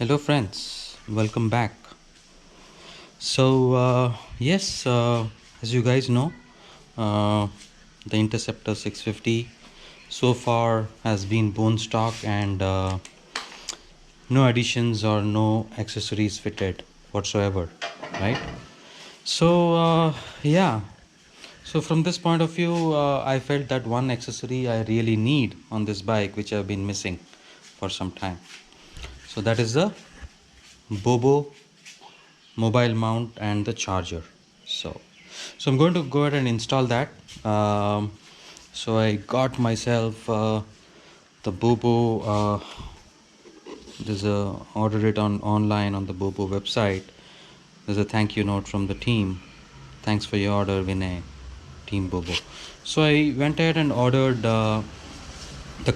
Hello, friends. Welcome back. So, as you guys know, uh, the Interceptor 650 so far has been bone stock and no additions or no accessories fitted whatsoever, right? So, so from this point of view, I felt that one accessory I really need on this bike, which I've been missing for some time. So that is the Bobo mobile mount and the charger. So so I'm going to go ahead and install that. So I got myself the Bobo. There's a ordered it on online on the Bobo website. There's a thank you note from the team. Thanks for your order, Vinay, team Bobo. So I went ahead and ordered the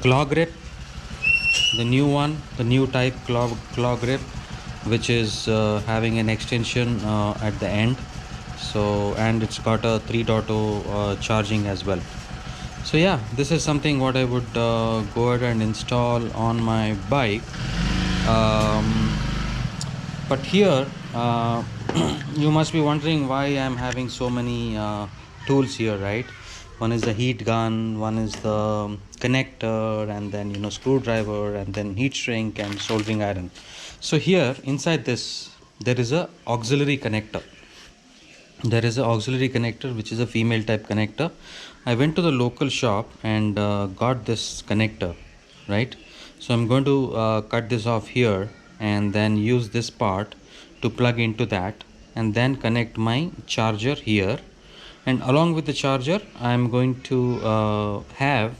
claw grip, the new one, the new type claw grip, which is having an extension at the end. So, and it's got a 3.0 charging as well. So yeah, this is something what I would go ahead and install on my bike. um, but here you must be wondering why I'm having so many tools here, right? One is the heat gun, one is the connector, and then screwdriver, and then heat shrink and soldering iron. So here inside this there is a auxiliary connector. There is a auxiliary connector which is a female type connector. I went to the local shop and got this connector, right? So I'm going to cut this off here and then use this part to plug into that, and then connect my charger here. And along with the charger I'm going to have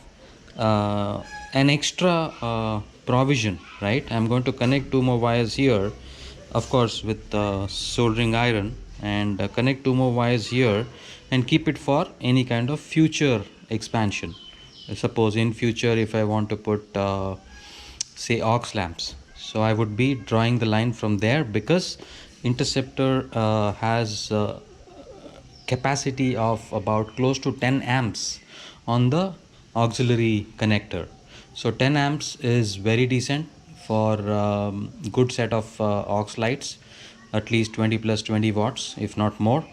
an extra provision, right? I'm going to connect two more wires here, of course with soldering iron, and connect two more wires here and keep it for any kind of future expansion. Suppose in future if I want to put say aux lamps, so I would be drawing the line from there, because Interceptor has capacity of about close to 10 amps on the auxiliary connector. So 10 amps is very decent for good set of aux lights, at least 20 plus 20 watts if not more.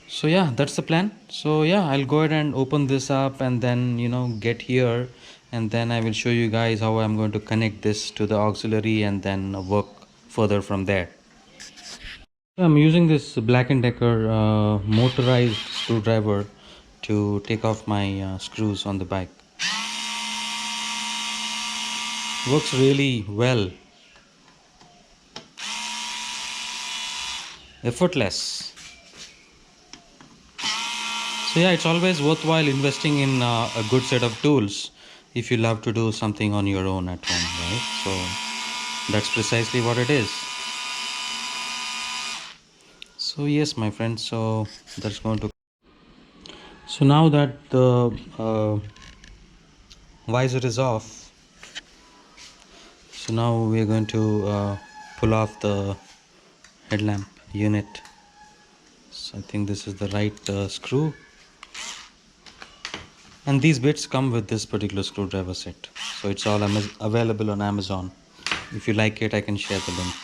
So yeah, that's the plan. So yeah, I'll go ahead and open this up and then get here, and then I will show you guys how I'm going to connect this to the auxiliary and then work further from there. I'm using this Black& Decker motorized screwdriver to take off my screws on the bike. Works really well, effortless. So yeah, it's always worthwhile investing in a good set of tools if you love to do something on your own at home, right? So that's precisely what it is. So yes, my friends, so that's going to. So now that the visor is off, so now we're going to pull off the headlamp unit. So I think this is the right screw, and these bits come with this particular screwdriver set. So it's all available on Amazon. If you like it, I can share the link.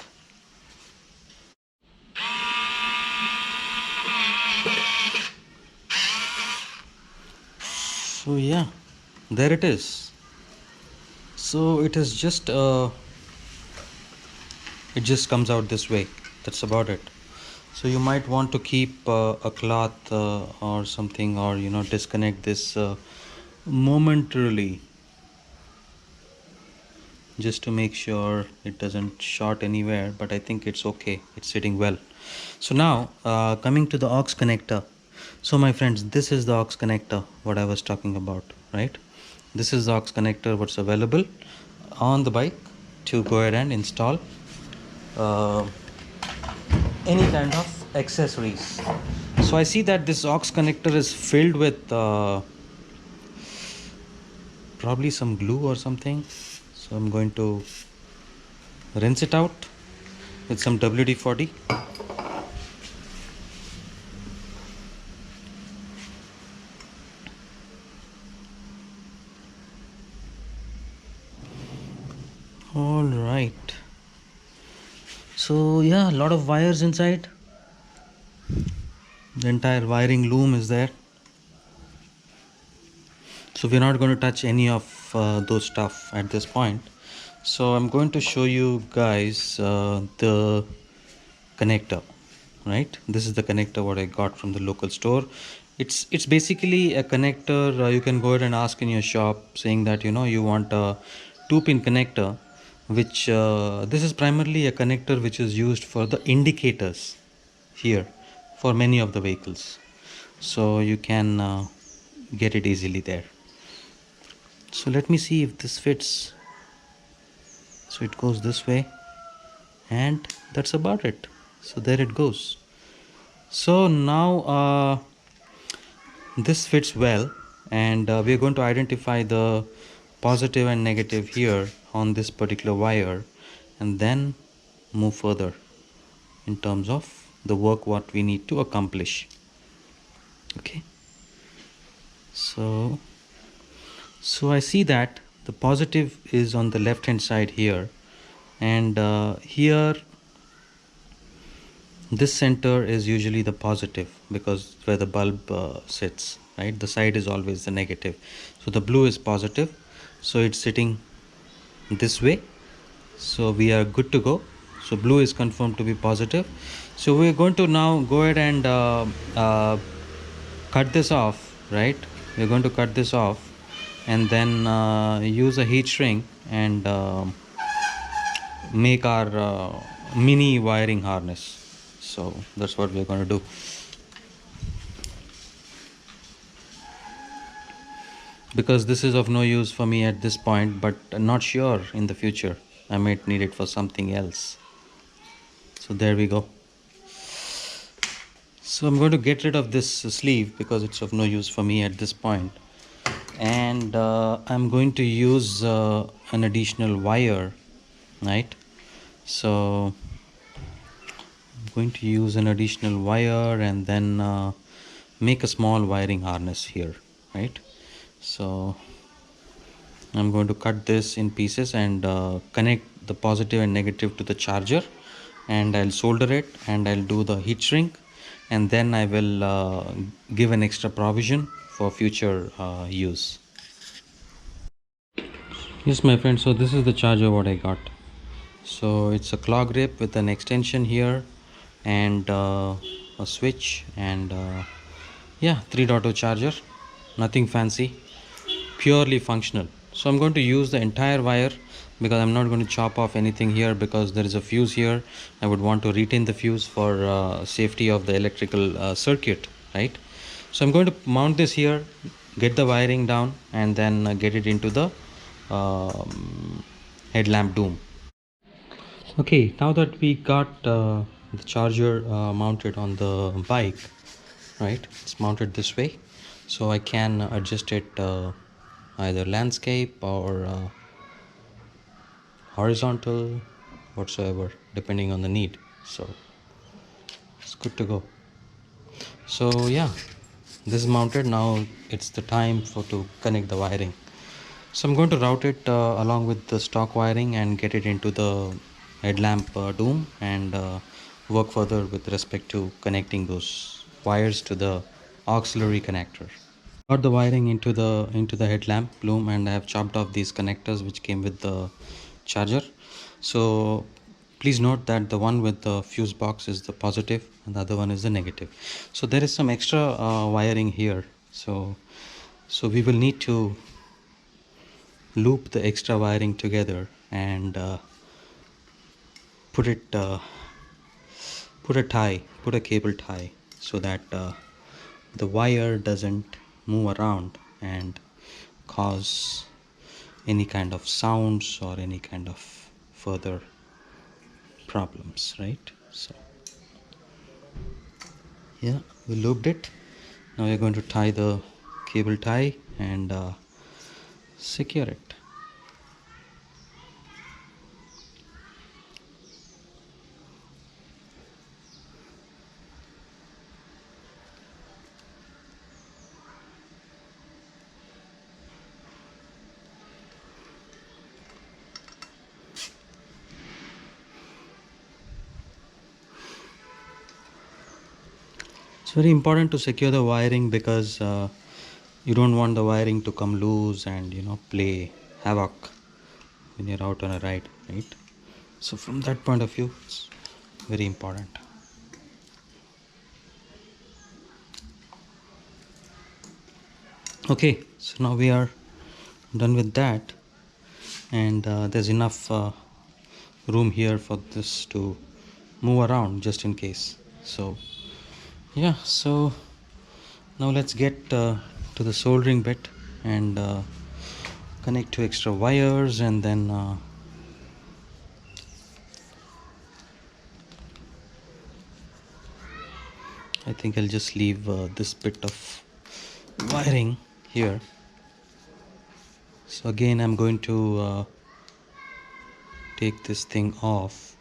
So yeah, there it is. So it just comes out this way. That's about it. So you might want to keep a cloth or something, or disconnect this momentarily, just to make sure it doesn't short anywhere, but I think it's okay, it's sitting well. So now coming to the aux connector. So my friends, this is the aux connector what I was talking about, right? This is the aux connector what's available on the bike to go ahead and install uh, any kind of accessories. So I see that this aux connector is filled with probably some glue or something. So I'm going to rinse it out with some WD-40. All right. So yeah, a lot of wires inside. The entire wiring loom is there. So we're not going to touch any of those stuff at this point. So I'm going to show you guys the connector. Right, this is the connector what I got from the local store. It's basically a connector. You can go ahead and ask in your shop saying that you want a 2-pin connector, which this is primarily a connector which is used for the indicators here for many of the vehicles. So you can get it easily there. So let me see if this fits. So it goes this way, and that's about it. So there it goes. So now this fits well, and we're going to identify the positive and negative here on this particular wire, and then move further in terms of the work what we need to accomplish. Okay, so I see that the positive is on the left hand side here, and here this center is usually the positive, because where the bulb sits, right, the side is always the negative. So the blue is positive, so it's sitting this way, so we are good to go. So blue is confirmed to be positive. So we're going to now go ahead and cut this off, right? We're going to cut this off and then use a heat shrink and make our mini wiring harness. So that's what we're going to do. Because this is of no use for me at this point, but I'm not sure in the future I might need it for something else. So there we go. So I'm going to get rid of this sleeve because it's of no use for me at this point. And I'm going to use an additional wire, right? So I'm going to use an additional wire and then make a small wiring harness here, right? So I'm going to cut this in pieces and connect the positive and negative to the charger, and I'll solder it and I'll do the heat shrink, and then I will give an extra provision for future use. Yes, my friend, so this is the charger what I got. So it's a claw grip with an extension here and a switch and yeah, 3.0 charger, nothing fancy, purely functional. So I'm going to use the entire wire because I'm not going to chop off anything here, because there is a fuse here. I would want to retain the fuse for safety of the electrical circuit, right? So I'm going to mount this here, get the wiring down, and then get it into the headlamp dome. Okay, now that we got the charger mounted on the bike, right, it's mounted this way, so I can adjust it either landscape or horizontal, whatsoever, depending on the need. So it's good to go. So yeah, this is mounted. Now it's the time for to connect the wiring. So I'm going to route it along with the stock wiring and get it into the headlamp dome and work further with respect to connecting those wires to the auxiliary connector. Got the wiring into the headlamp loom, and I have chopped off these connectors which came with the charger. So please note that the one with the fuse box is the positive and the other one is the negative. So there is some extra wiring here, so we will need to loop the extra wiring together and put it put a cable tie, so that the wire doesn't move around and cause any kind of sounds or any kind of further problems, right? So yeah, we looped it. Now we're going to tie the cable tie and secure it. very important to secure the wiring because you don't want the wiring to come loose and play havoc when you're out on a ride, right? So from that point of view, it's very important. Okay, so now we are done with that, and there's enough room here for this to move around just in case. So yeah, so now let's get to the soldering bit and connect two extra wires, and then I think I'll just leave this bit of wiring here. So again, I'm going to take this thing off.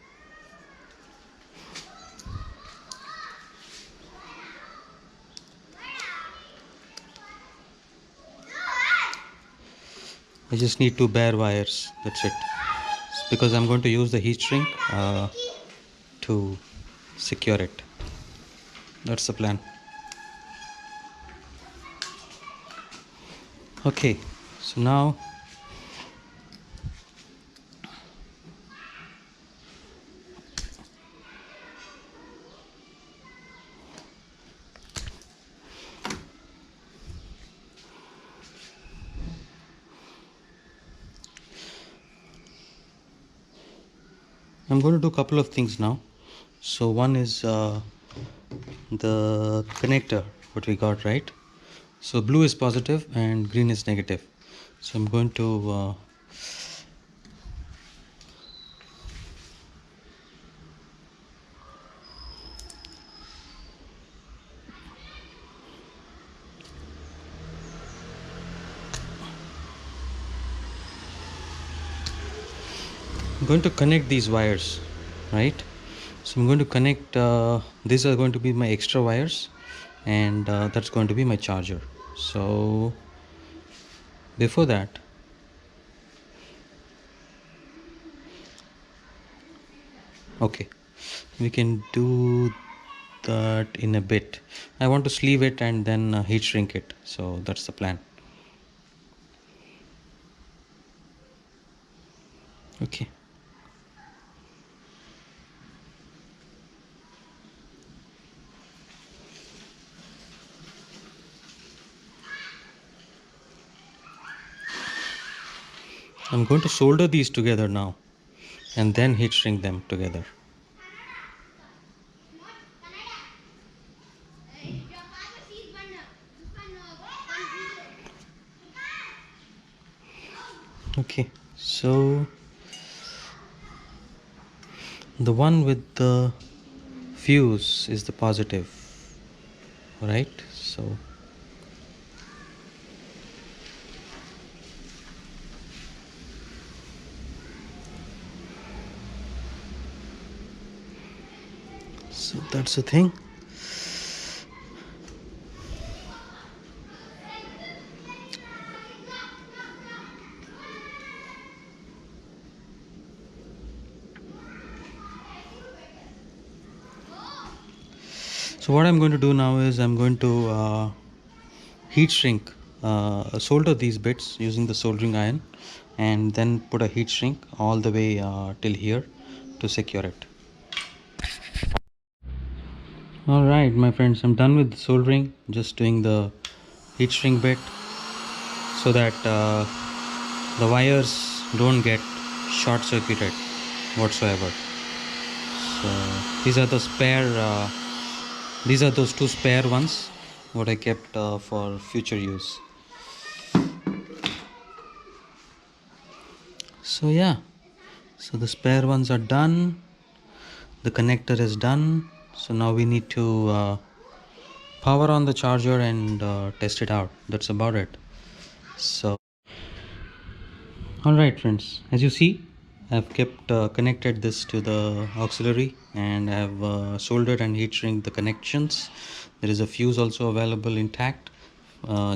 I just need two bare wires, that's it. It's because I'm going to use the heat shrink to secure it. That's the plan. Okay, so now I'm going to do a couple of things now. So one is the connector, what we got, right? So blue is positive and green is negative. So I'm going to connect these wires, right? So I'm going to connect these are going to be my extra wires, and that's going to be my charger. So before that, okay, we can do that in a bit. I want to sleeve it and then heat shrink it, so that's the plan. Okay. I'm going to solder these together now and then heat shrink them together. Okay, so the one with the fuse is the positive, right? So that's the thing. So what I'm going to do now is I'm going to heat shrink, solder these bits using the soldering iron, and then put a heat shrink all the way till here to secure it. All right, my friends, I'm done with the soldering. Just doing the heat shrink bit so that the wires don't get short circuited whatsoever. So these are the spare these are those two spare ones what I kept for future use. So yeah, so the spare ones are done, the connector is done. So now we need to power on the charger and test it out. That's about it. So alright friends, as you see, I've kept connected this to the auxiliary, and I've soldered and heat shrink the connections. There is a fuse also available intact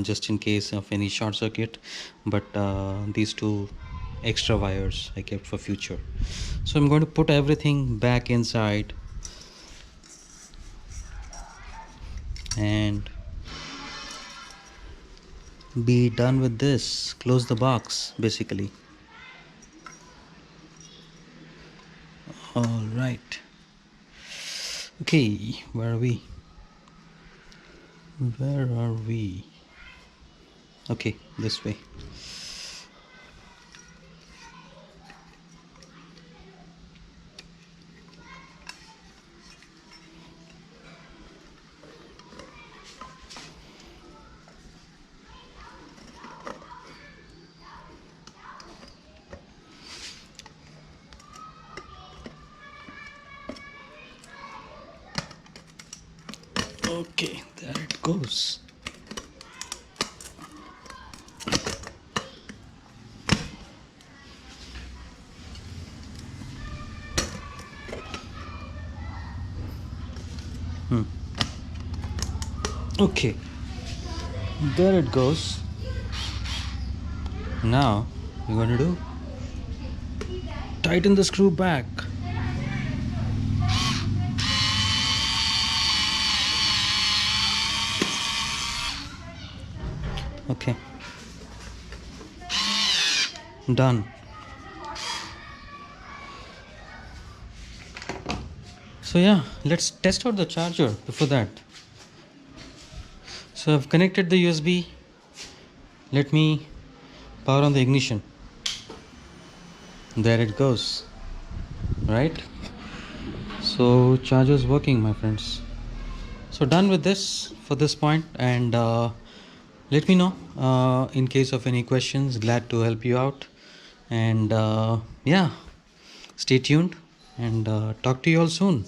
just in case of any short circuit, but these two extra wires I kept for future. So I'm going to put everything back inside and be done with this. Close the box basically. All right. Okay, where are we? Where are we? Okay, this way. Okay, there it goes. Okay, there it goes. Now we're going to do tighten the screw back. Okay, done. So yeah, let's test out the charger before that. So I've connected the USB. Let me power on the ignition. There it goes. Right? So charger's working, my friends. So done with this for this point, and let me know in case of any questions. Glad to help you out, and yeah, stay tuned, and talk to you all soon.